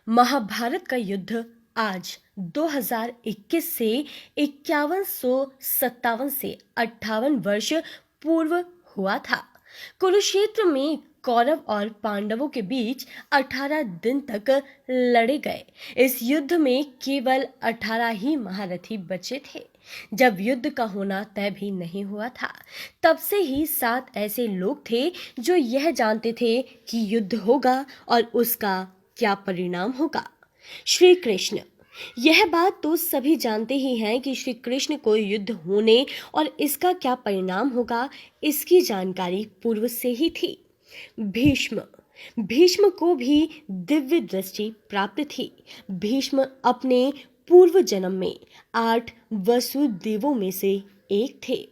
महाभारत का युद्ध आज 2021 से 5157 से 58 वर्ष पूर्व हुआ था। कुरुक्षेत्र में कौरव और पांडवों के बीच 18 दिन तक लड़े गए। इस युद्ध में केवल 18 ही महारथी बचे थे। जब युद्ध का होना तय भी नहीं हुआ था, तब से ही 7 ऐसे लोग थे जो यह जानते थे कि युद्ध होगा और उसका क्या परिणाम होगा। श्री कृष्ण। यह बात तो सभी जानते ही हैं कि श्री कृष्ण को युद्ध होने और इसका क्या परिणाम होगा, इसकी जानकारी पूर्व से ही थी। भीष्म। भीष्म को भी दिव्य दृष्टि प्राप्त थी। भीष्म अपने पूर्व जन्म में 8 वसुदेवों में से एक थे।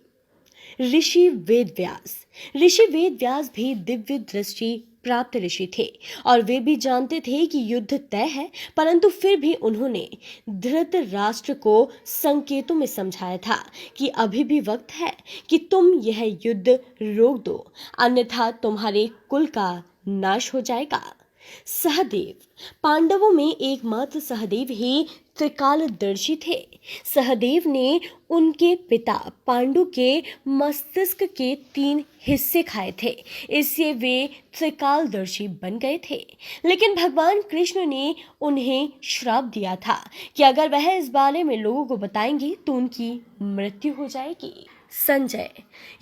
ऋषि वेदव्यास। ऋषि वेदव्यास भी दिव्य दृष्टि प्राप्त ऋषि थे और वे भी जानते थे कि युद्ध तय है, परंतु फिर भी उन्होंने धृतराष्ट्र को संकेतों में समझाया था कि अभी भी वक्त है कि तुम यह युद्ध रोक दो, अन्यथा तुम्हारे कुल का नाश हो जाएगा। सहदेव। पांडवों में एकमात्र सहदेव ही त्रिकालदर्शी थे। सहदेव ने उनके पिता पांडु के मस्तिष्क के 3 हिस्से खाए थे, इससे वे त्रिकालदर्शी बन गए थे। लेकिन भगवान कृष्ण ने उन्हें श्राप दिया था कि अगर वह इस बारे में लोगों को बताएंगे तो उनकी मृत्यु हो जाएगी। संजय।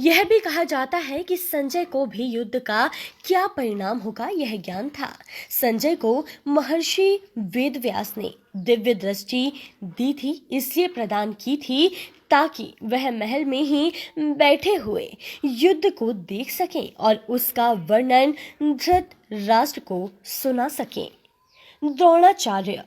यह भी कहा जाता है कि संजय को भी युद्ध का क्या परिणाम होगा यह ज्ञान था। संजय को महर्षि वेदव्यास ने दिव्य दृष्टि दी थी, इसलिए प्रदान की थी ताकि वह महल में ही बैठे हुए युद्ध को देख सकें और उसका वर्णन धृतराष्ट्र को सुना सकें। द्रोणाचार्य।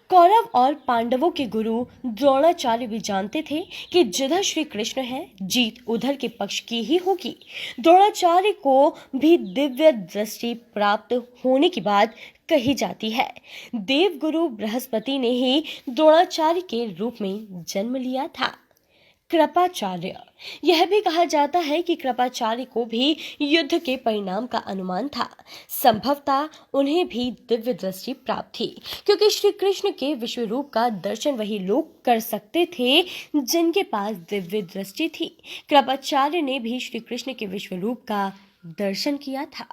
कौरव और पांडवों के गुरु द्रोणाचार्य भी जानते थे कि जिधर श्री कृष्ण है, जीत उधर के पक्ष की ही होगी। द्रोणाचार्य को भी दिव्य दृष्टि प्राप्त होने की बात कही जाती है। देवगुरु बृहस्पति ने ही द्रोणाचार्य के रूप में जन्म लिया था। कृपाचार्य। यह भी कहा जाता है कि कृपाचार्य को भी युद्ध के परिणाम का अनुमान था। संभवतः उन्हें भी दिव्य दृष्टि प्राप्त थी, क्योंकि श्री कृष्ण के विश्व रूप का दर्शन वही लोग कर सकते थे जिनके पास दिव्य दृष्टि थी। कृपाचार्य ने भी श्री कृष्ण के विश्व रूप का दर्शन किया था।